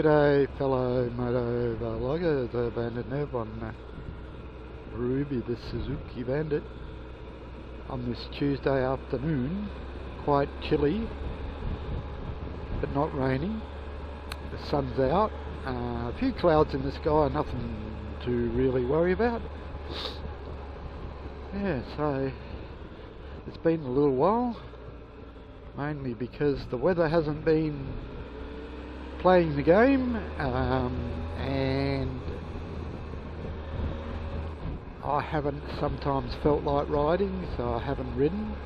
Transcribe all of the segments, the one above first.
G'day fellow moto vloggers, Bandit Nev on Ruby the Suzuki Bandit on this Tuesday afternoon. Quite chilly but not raining, the sun's out, a few clouds in the sky, nothing to really worry about. Yeah, so it's been a little while, mainly because the weather hasn't been playing the game, and I haven't sometimes felt like riding, so I haven't ridden.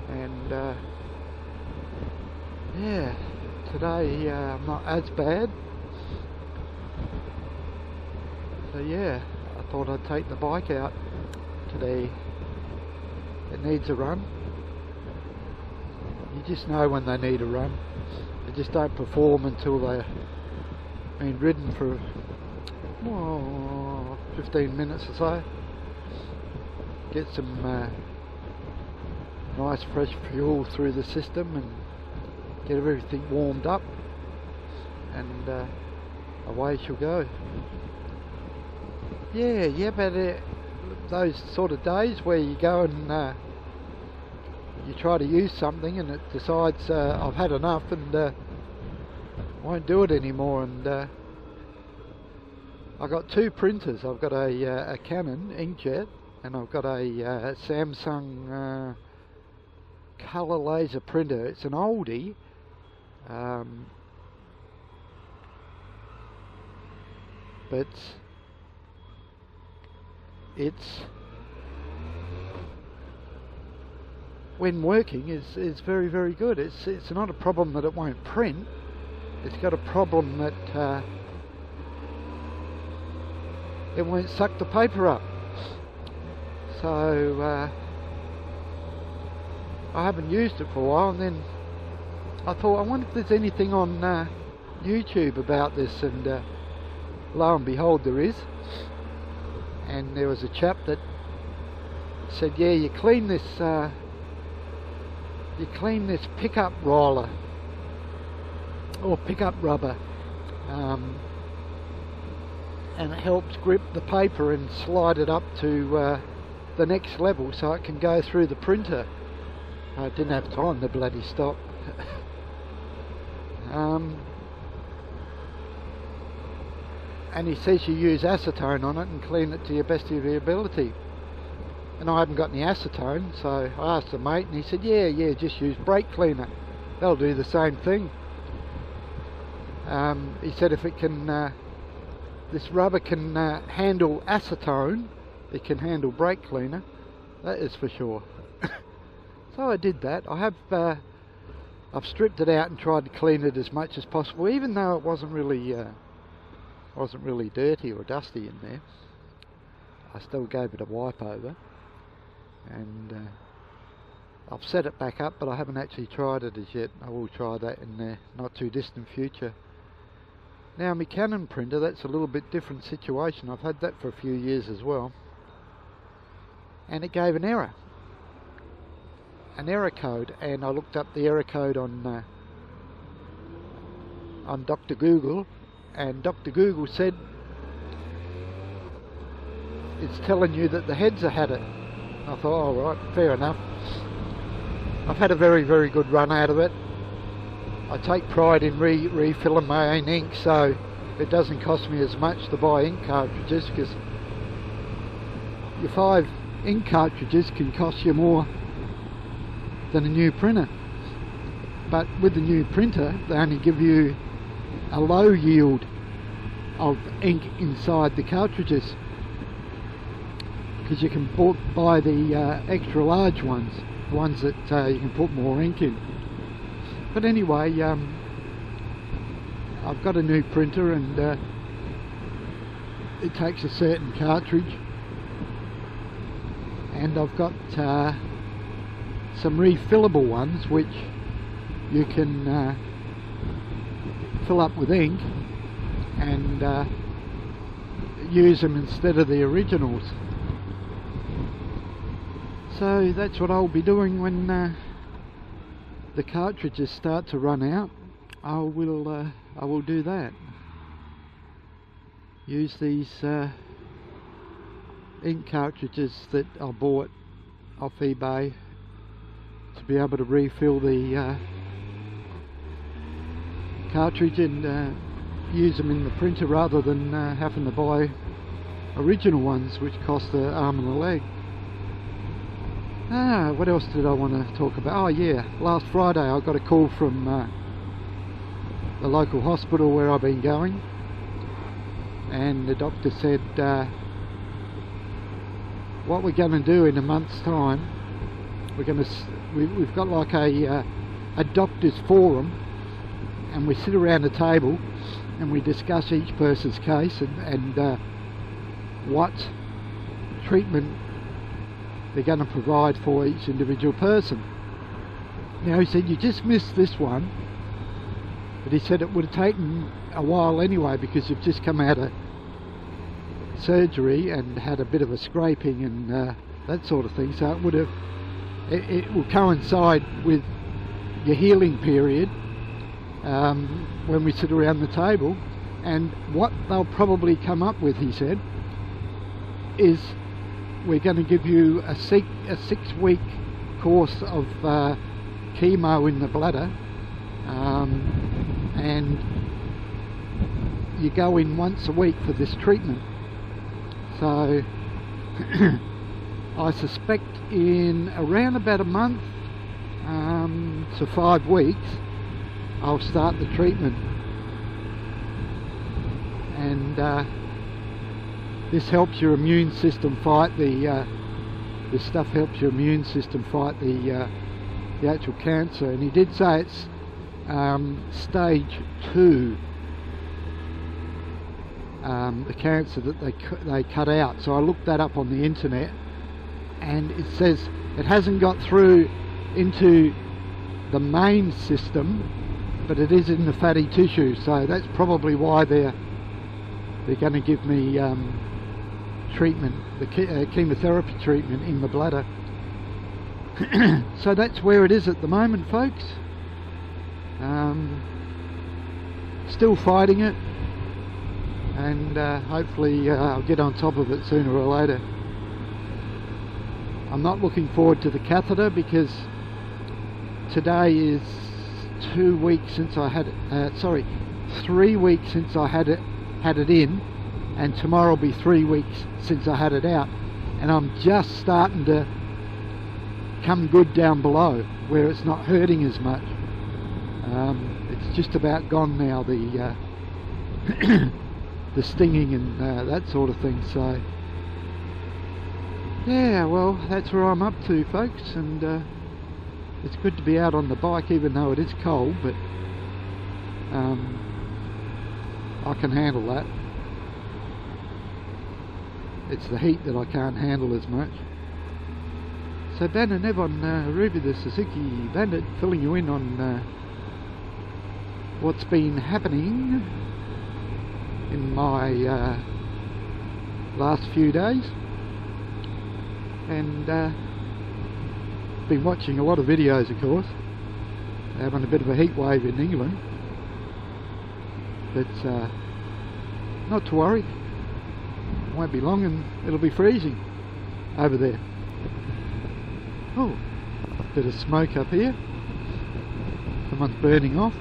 And yeah, today not as bad, so yeah, I thought I'd take the bike out today. It needs a run. You just know when they need a run. They just don't perform until they've been ridden for 15 minutes or so. Get some nice fresh fuel through the system and get everything warmed up, and away she'll go. Yeah, but those sort of days where you go and you try to use something and it decides I've had enough and won't do it anymore. And I've got two printers. I've got a Canon inkjet and I've got a Samsung color laser printer. It's an oldie, but it's when working is very, very good. It's not a problem that it won't print. It's got a problem that it won't suck the paper up. So I haven't used it for a while, and then I thought, I wonder if there's anything on YouTube about this, and lo and behold there is. And there was a chap that said, yeah, you clean this pickup roller or pickup rubber, and it helps grip the paper and slide it up to the next level so it can go through the printer. I didn't have time to bloody stop. And he says you use acetone on it and clean it to your best of your ability. And I haven't got any acetone, so I asked a mate and he said, yeah, just use brake cleaner. That'll do the same thing. He said if it can, this rubber can handle acetone, it can handle brake cleaner, that is for sure. So I did that. I've stripped it out and tried to clean it as much as possible, even though it wasn't really dirty or dusty in there. I still gave it a wipe over, and I've set it back up, but I haven't actually tried it as yet. I will try that in the not too distant future. Now my Canon printer, that's a little bit different situation. I've had that for a few years as well, and it gave an error code, and I looked up the error code on Dr. Google, and Dr. Google said it's telling you that the heads had it. I thought, all right, fair enough. I've had a very, very good run out of it. I take pride in refilling my own ink, so it doesn't cost me as much to buy ink cartridges, because your 5 ink cartridges can cost you more than a new printer. But with the new printer, they only give you a low yield of ink inside the cartridges, because you can buy the extra large ones, the ones that you can put more ink in. But anyway, I've got a new printer, and it takes a certain cartridge, and I've got some refillable ones which you can fill up with ink and use them instead of the originals. So that's what I'll be doing when the cartridges start to run out. I will do that. Use these ink cartridges that I bought off eBay to be able to refill the cartridge and use them in the printer rather than having to buy original ones which cost an arm and a leg. What else did I want to talk about? Oh yeah, last Friday I got a call from the local hospital where I've been going, and the doctor said what we're going to do in a month's time, we've got like a doctor's forum, and we sit around a table and we discuss each person's case and what treatment they're going to provide for each individual person. Now he said, you just missed this one, but he said it would have taken a while anyway because you've just come out of surgery and had a bit of a scraping and that sort of thing, so it will coincide with your healing period when we sit around the table. And what they'll probably come up with, he said, is we're going to give you a 6-week course of chemo in the bladder, and you go in once a week for this treatment. So I suspect in around about a month to 5 weeks I'll start the treatment, and this helps your immune system fight this stuff helps your immune system fight the actual cancer. And he did say it's stage 2, the cancer that they cut out. So I looked that up on the internet, and it says it hasn't got through into the main system, but it is in the fatty tissue. So that's probably why they're going to give me treatment, the chemotherapy treatment in the bladder. So that's where it is at the moment, folks. Still fighting it, and hopefully I'll get on top of it sooner or later. I'm not looking forward to the catheter because today is 2 weeks since I had it, 3 weeks since I had it in, and tomorrow will be 3 weeks since I had it out, and I'm just starting to come good down below where it's not hurting as much. It's just about gone now, the the stinging and that sort of thing. So yeah, well, that's where I'm up to, folks, and it's good to be out on the bike even though it is cold, but I can handle that. It's the heat that I can't handle as much. So Ben and Ev on Ruby the Suzuki Bandit, filling you in on what's been happening in my last few days, and been watching a lot of videos, of course. Having a bit of a heat wave in England, but not to worry, won't be long and it'll be freezing over there. Oh, bit of smoke up here, someone's burning off.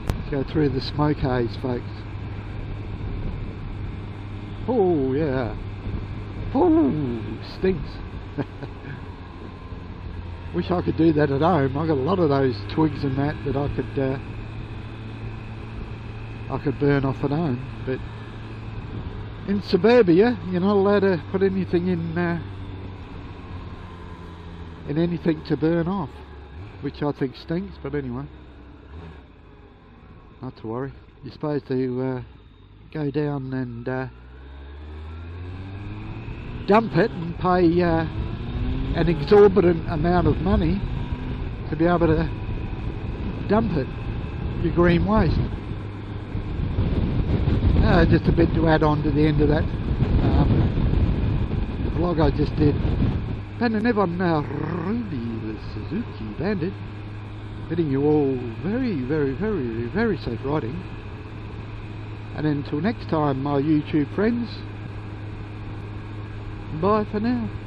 Let's go through the smoke haze, folks. Oh yeah, oh, stinks. Wish I could do that at home. I've got a lot of those twigs and that I could burn off at home, but in suburbia you're not allowed to put anything in anything to burn off, which I think stinks, but anyway, not to worry. You're supposed to go down and dump it and pay an exorbitant amount of money to be able to dump it, your green waste. Just a bit to add on to the end of that vlog I just did. And an Evan Ruby, the Suzuki Bandit, bidding you all very, very, very, very safe riding. And until next time, my YouTube friends, bye for now.